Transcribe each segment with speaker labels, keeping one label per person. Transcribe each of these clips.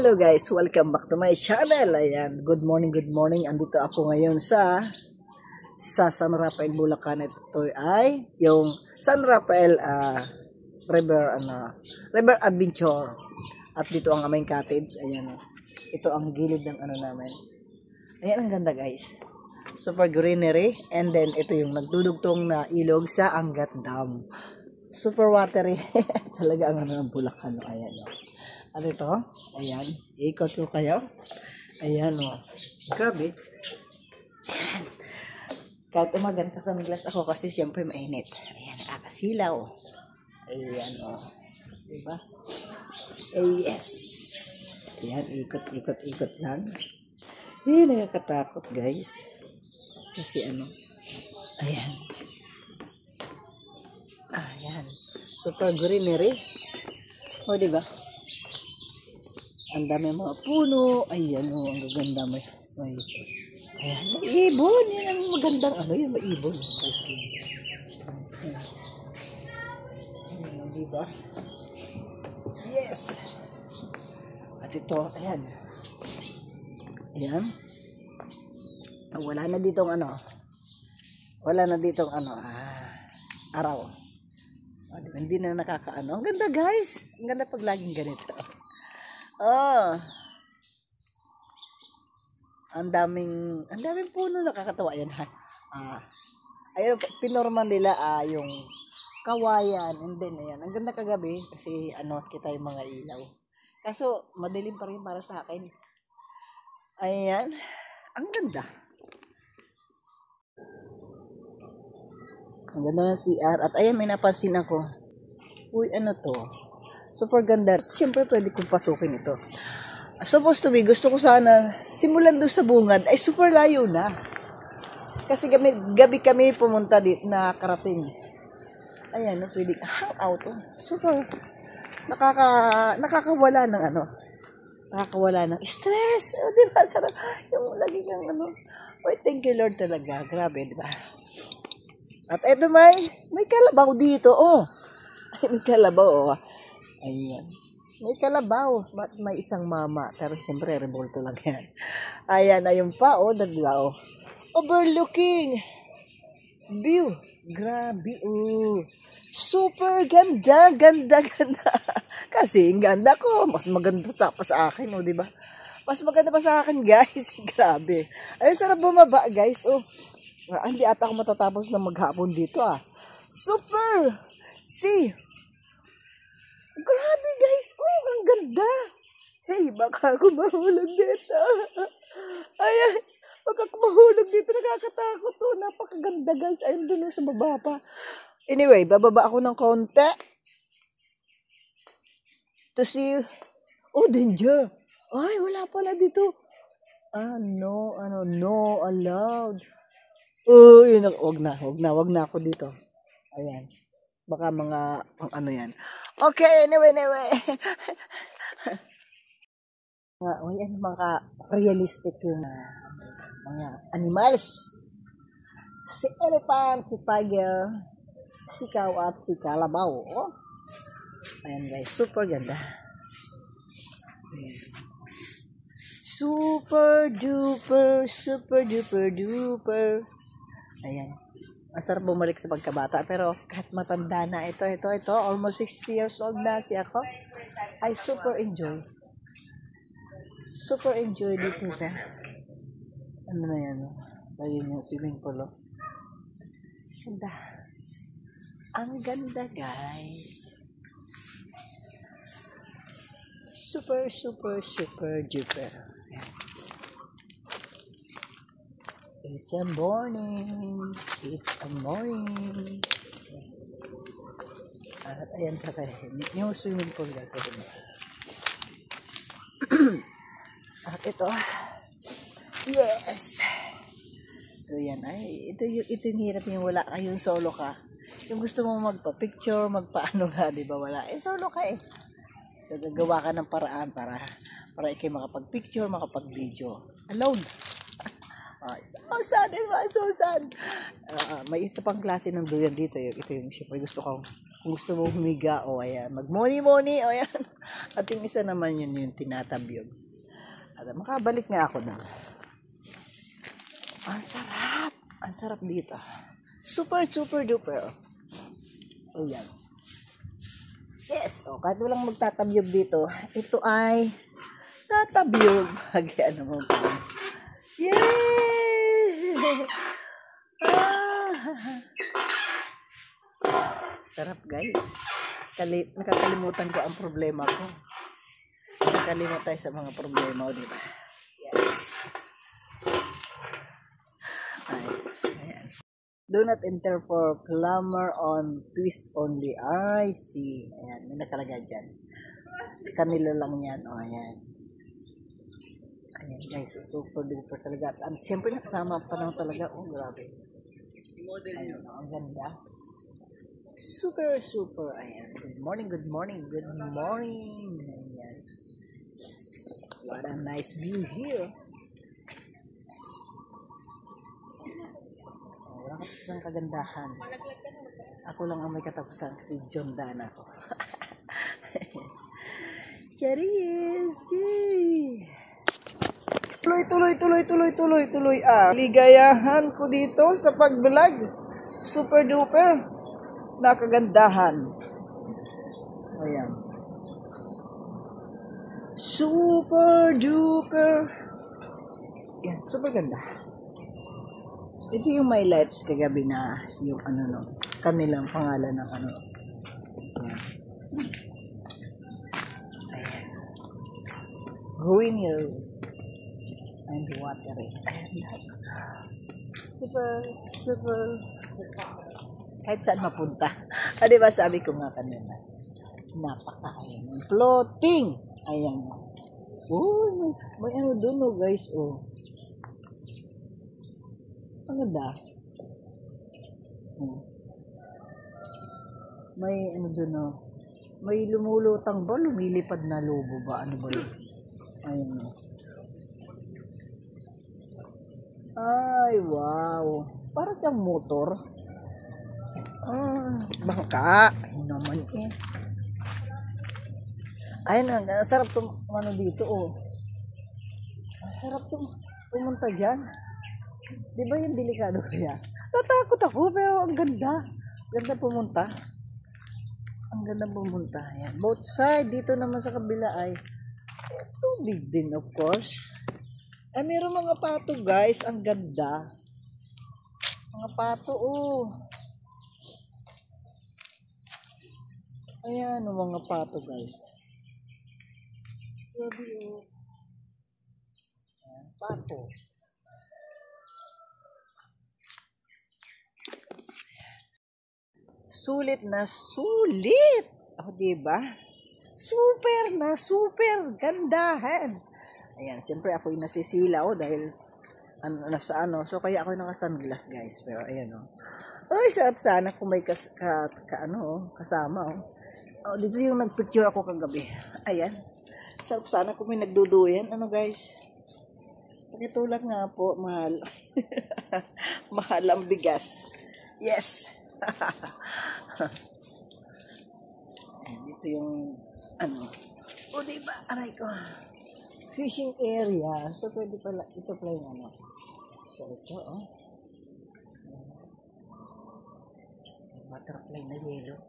Speaker 1: Hello guys, welcome back to my channel. Ayan, good morning. Andito ako ngayon sa San Rafael, Bulacan. Ito ay yung San Rafael River Adventure. At dito ang aming cottage. Ayan, ito ang gilid ng ano namin. Ayan, ang ganda guys. Super greenery. And then ito yung nagdudugtong na ilog sa Angat Dam. Super watery. Talaga ang ano ng Bulacan. Ayan, at ito, ayan, ikot ko kayo. Ayan, o. Grabe. Kahit umagan ka sa glass ako kasi siyempre mainit. Ayan, nakakasilaw. Ayan, o. Diba? Yes. Ayan, ikot lang. Ayan, nakakatakot, guys. Kasi ano, ayan. Ayan. Super greenery. O, diba? Ang dami mga puno. Ayan o, ang gaganda. May ayan, may ibon. Yan ang magandang ano, yan, may ibon. Ayan, diba? Yes! At ito, ayan. Ayan. Wala na ditong ano. Araw. Hindi na nakakaano. Ang ganda guys. Ang ganda pag laging ganito. Oh. Ang daming puno, nakakatawa yan ha. Ayun, pinorman nila yung kawayan, and then ayan, ang ganda kagabi kasi ano, kita yung mga ilaw. Kaso madilim pa rin para sa akin. Ayan, ang ganda. Ang ganda ng CR at ayan, may napansin ako. Uy, ano to? Super ganda. Siyempre pwede kong pasukin ito. Supposed to be, gusto ko sana simulan doon sa bungad. Ay super layo na. Kasi gabi kami pumunta dito na karating. Ayan, no, pwede hang out. Oh. Super nakakawala ng ano. Nakakawala ng stress. O, diba? Sarap. Yung lagi ng ano. Wait, thank you Lord talaga. Grabe, diba? At eto may kalabaw dito. Oh. Ay, may kalabaw. Oh. Ayan. May kalabaw. May isang mama. Pero siyempre, revolto lang yan. Ayan, ayun pa. O, daglaw. Overlooking. View. Grabe, oh. Super ganda. Kasi, ang ganda ko. Mas maganda pa sa akin, oh, diba? Mas maganda pa sa akin, guys. Grabe. Ayun, sarap bumaba, guys. Oh. Hindi ata ako matatapos na maghapon dito, ah. Super. See. Grabe guys, oh, ang ganda. Hey, baka ako mahulog dito. Ayan, baka ako mahulog dito, nakakatakot to. Napakaganda guys, ayun dun sa baba pa. Anyway, bababa ako ng konti. To see, oh, danger. Ay, wala pala dito. No allowed. Oh, yun, wag na ako dito. Ayan. Baka mga pang ano yan. Okay, anyway. Ayan, mga realistic yung mga animals. Si elephant, si tiger, si cow at si kalabaw. Oh. Ayan guys, super ganda. Ayan. Super duper. Ayan. Masarap bumalik sa pagkabata. Pero kahit matanda na ito. Almost 60 years old na si ako. I super enjoy. Super enjoy dito siya. Ano na yan? Lagyan yung swimming pool. Ganda. Ang ganda guys. Super duper. Ayan. It's a morning. At ayan sa tahimik. Yung swimming pool guys. At ito. Yes! So yan ay. Ito yung hirap yung wala kayong solo ka. Yung gusto mo magpa-picture, magpa-ano nga, di ba wala? Solo ka eh. So gagawa ka ng paraan para ikay makapag-picture, makapag-video. Alone. So sad. May isa pang klase ng duyan dito. Ito yung siyempre gusto ko. Kung gusto mo humiga, o ayan, mag-money, o ayan. At yung isa naman yun yung tinatabyog. At makabalik nga ako na. Ang sarap. Ang sarap dito. Super, super duper. O yan. Yes. O, kahit walang magtatabyog dito, ito ay tatabyog. Ano mo pa. Yay! Sarap guys. Nakakalimutan ko ang problema ko. Nakakalimot tayo sa mga problema, di ba? Yes. Ayan. Do not enter for clamor on twist only. I see. Ayan, may nakalagay dyan. Kanila lang yan. O, ayan. Ayan guys, super duper talaga. At siyempre nakasama pa lang talaga. Oh, grabe. Ayan, ang ganda. Super, super. Ayan. Good morning, good morning, good morning. Ayan. What a nice view here. Wala katapusang kagandahan. Ako lang ang may katapusan kasi John Dan ako. Charis! Tuloy. Ligayahan ko dito sa pag-vlog. Super duper. Nakagandahan. Ayan. Super duper. Yan, super ganda. Ito yung my lights kagabi na yung ano no, kanilang pangalan ng ano. Ayan. Green hill and watery. Ayan. Super, super. Kahit saan mapunta. Di ba sabi ko nga kanina, napaka-ayan. Floating. Ayan. Oh, may ano doon oh guys. Oh. Ang ganda. May ano doon oh. May lumulutang ba? Lumilipad na lobo ba? Ano ba yun? Ayan oh. Ay, wow. Para siyang motor. Bangka. Ayun naman eh. Ayun ang sarap itong ano dito oh. Sarap itong pumunta dyan. Di ba yung delikado kaya? Natakot ako pero ang ganda. Ganda pumunta. Ang ganda pumunta. Ayan. Both side. Dito naman sa kabila ay tubig din of course. Ay meron mga pato guys. Ang ganda. Mga pato oh. Ayan ang mga pato guys. Grabe oh. Pato. Sulit na sulit. Oh, diba? Super na super. Gandahan. Ayan, siyempre ako yung nasisilaw dahil nasa ano. So, kaya ako yung naka-sunglass guys. Pero, ayan oh. Ay, sarap sana kung may kasama oh. Oh, dito yung nagpicture ako kagabi. Ayan. Sarap sana kung may nagduduyan. Ano guys? Pakitulak nga po, mahal. Mahal ang bigas. Yes. Dito yung ano. O diba? Aray ko. Fishing area. So pwede pala. Ito pala yung ano. So ito oh. Butterfly na yellow.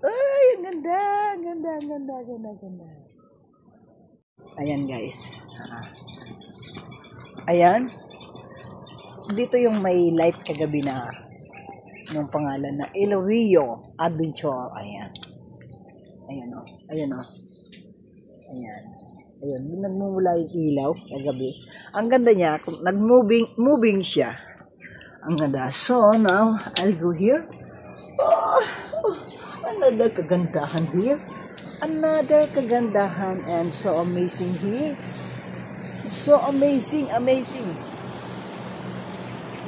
Speaker 1: Ay, ang ganda. Ganda. Ayan guys. Ayan. Dito yung may light kagabi na ng pangalan na El Rio Adventure. Ayan. Ayan o. Ayan. Ayun. Nagmumula yung ilaw kagabi. Ang ganda niya. Nag-moving siya. Ang ganda. So now, I'll go here. Another kagandahan here. Another kagandahan and so amazing here. So amazing.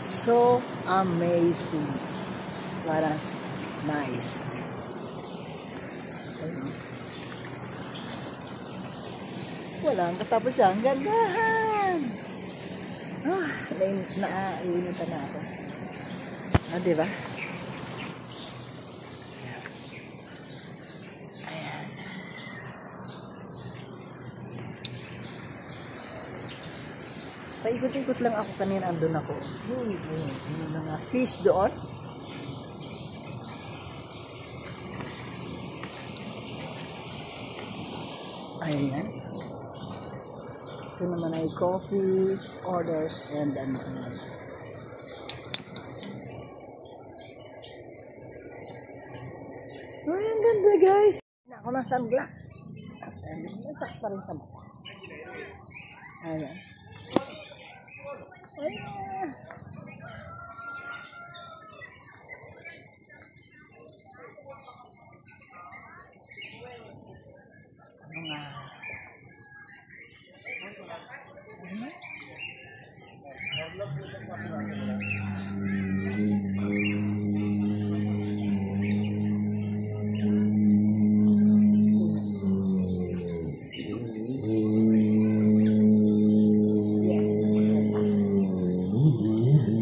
Speaker 1: So amazing. Parang nice. Walang katapusan. Gandahan. Naiinitan na ako. Diba? Ayan. Paikot-ikot lang ako kanina, andun ako. Yung mga fish doon. Ayan. Ito naman ay coffee, orders, and ano. Ay, ang ganda guys. Ako ng sunglass. Ayan, sakta rin sa mata. Ayan. Ayan.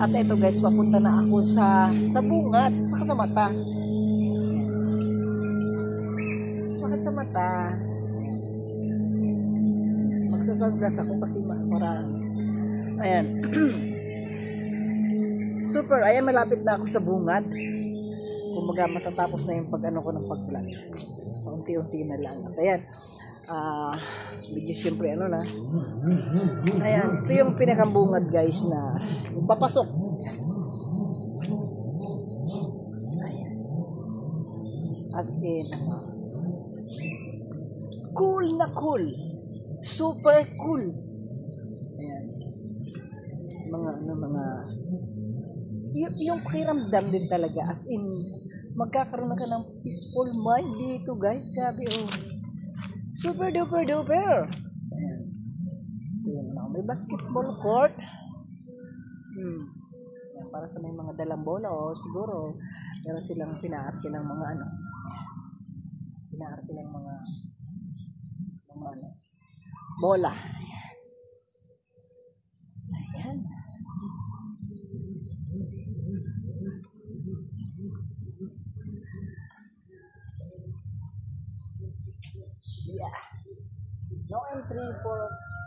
Speaker 1: At ito guys, papunta na ako sa bungad, sa katamata. Bakit sa mata? Magsasunglass ako kasi marami. Ayan. Super, ayan, malapit na ako sa bungad. Kumbaga matatapos na yung pag-ano ko ng pag-vlog. Unti-unti na lang. At ayan. Medyo siyempre ano na. Ayan, ito yung pinakambungad guys na papasok. Ayan. As in, cool na cool. Super cool. Ayan. Yung pakiramdam din talaga. As in, magkakaroon ka ng peaceful mind dito guys. Grabe oh. Super duper duper. Ayan. Ito yung may basketball court. Ayan, para sa may mga dalang bola o siguro meron silang pinaarte ng mga ano. Pinaarte ng mga ano. Bola. Ayan. Yeah. No entry for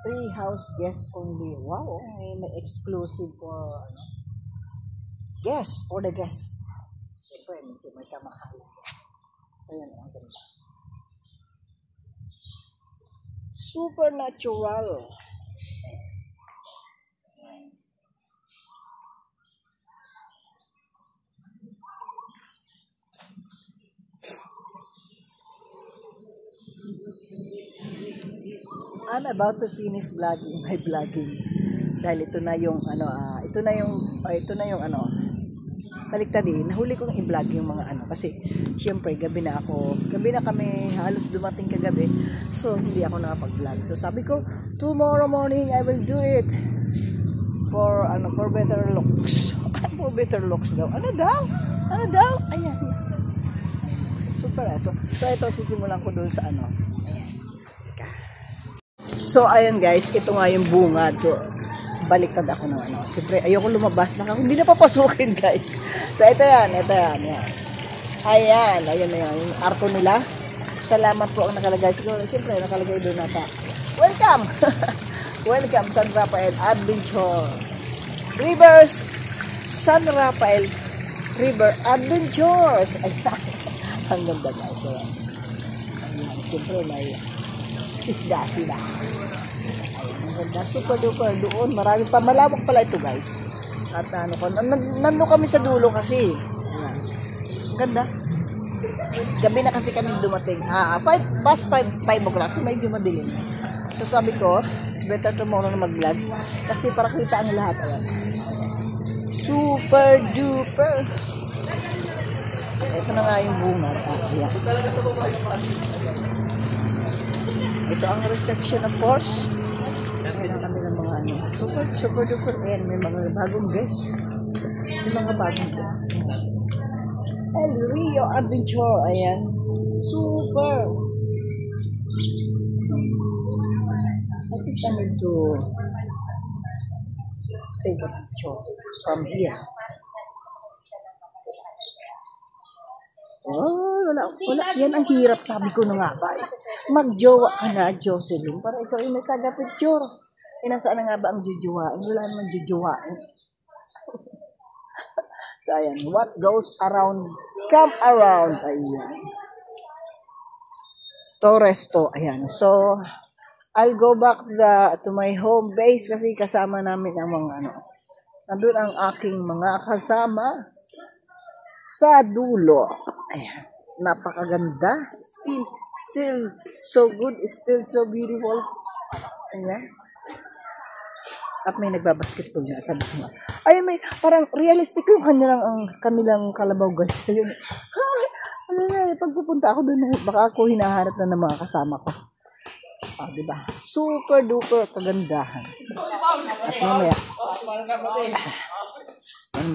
Speaker 1: free house guests only. Wow, may exclusive for guests, for the guests. Siyempre, may kamahal. Ayan, ang ganda. Supernatural. I'm about to finish vlogging, my vlogging. Dahil ito na yung ano, ito na yung ano, baliktad eh. Nahuli kong i-vlog yung mga ano kasi syempre gabi na kami, halos dumating kagabi. So hindi ako nakapag-vlog. So sabi ko, tomorrow morning I will do it. For better looks. For better looks daw. Ano daw? Ayan. Super. So ito sisimulan ko doon sa ano. So, ayan guys, ito nga yung bungad. So, baliktad ako ng ano. Siyempre, ayoko lumabas. Baka hindi na papasukin guys. So, ito yan. Ayan na yan. Yung arko nila. Salamat po ang nakalagay. Siguro, siyempre, nakalagay doon nata. Welcome! Welcome, San Rafael Adventure. Rivers, San Rafael River Adventures. Ayan. Ang ganda guys. Ayan. Siyempre, may isda sila. Ang ganda. Super duper doon. Marami pa. Malawak pala ito guys. At nandun kami sa dulo kasi. Ayan. Ang ganda. Gabi na kasi kami dumating. Past 5 o'clock. So medyo madilim. So sabi ko, better tomorrow na mag-vlog. Kasi para kita ang lahat. Ayan. Super duper. Ito na nga yung bunga. Ayan. Ito ang reception of course. Meron kami ng mga ano. Super duper. Ayan, may mga bagong guests. El Rio Adventure. Ayan. Super. I think I need to take a picture from here. Oh, wala. Yan ang hirap. Sabi ko na nga ba. Magjowa ka na, Jocelyn. Para ikaw ay may taga-picture. Nasaan na nga ba ang jujuwain? Wala naman jujuwain. So, ayan. What goes around, come around. Ayan. Toresto. Ayan. So, I'll go back to my home base kasi kasama namin ang mga nandun ang aking mga kasama sa dulo. Ayan. Napakaganda. Still so good. Still so beautiful. Ayan. At may nagbabasketball na, sabi ko nga. Ay, may, parang realistic yung kanilang kalabaw, guys. Ayun. Pag pupunta ako doon, baka ako hinahanap na ng mga kasama ko. Diba? Super duper kagandahan. At mamaya,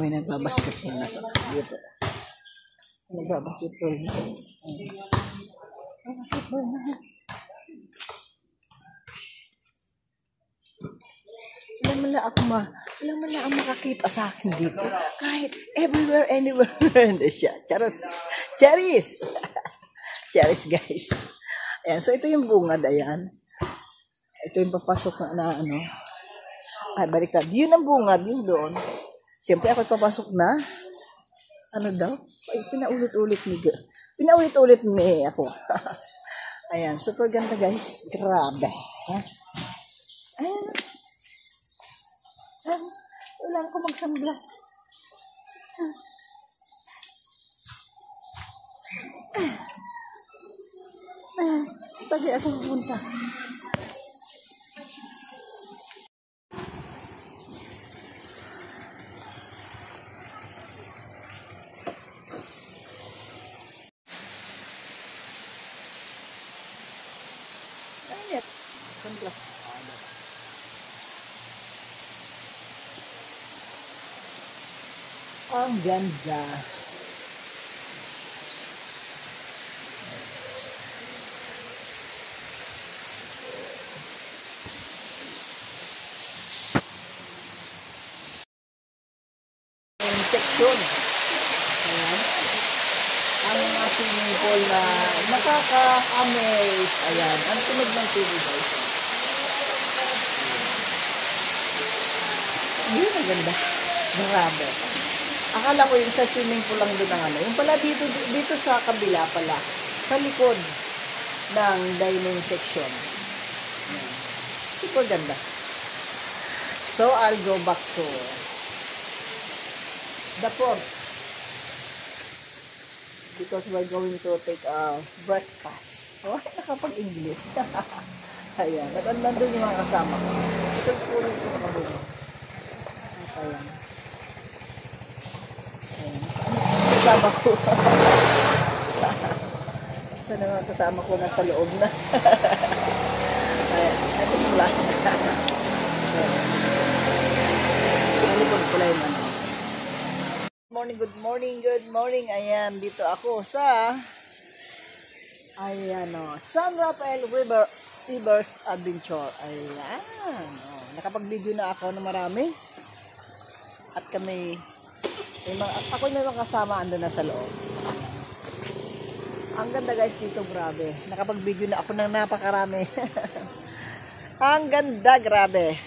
Speaker 1: may nagbabasketball na sa dito. Nagbabasketball na. Basketball na. Wala man lang ang makakita sa akin dito. Kahit everywhere, anywhere. Hindi siya. Charis, guys. Ayan, so ito yung bungad, ayan. Ito yung papasok na Ay, baliktad. Yun ang bungad, yun doon. Siyempre ako papasok na. Daw? Ay, pinaulit-ulit ni ako. Ayan, super ganda, guys. Grabe. Ayan. Wala ko mag-sunglass. Sige ako pupunta. Ayat. Sunglass. Ang ganda. Section. Ayan. Ang swimming pool na nakaka-amaze. Ayan. Ang tunog ng TV, guys. Ayan, ang ganda. Grabe. Akala ko yung sa swimming pool lang doon ang Yung pala dito sa kabila pala. Sa likod ng dining section. Super ganda. So, I'll go back to the port. Because we're going to take a breakfast. Oh, nakapag-English. Ayan. At nandun yung mga kasama ko. Ito pulis ko naman doon. Ayan. Kasama ko. Sana mga kasama ko nasa loob na. Ayan. Ito pula. Alikod pula yung Good morning. Ayan, dito ako sa San Rafael Rivers Adventure. Ayan. Nakapag-video na ako na marami. At kami ako yung mga kasama ando na sa loob. Ang ganda, guys, dito, grabe. Nakapag-video na ako ng napakarami. Ang ganda, grabe.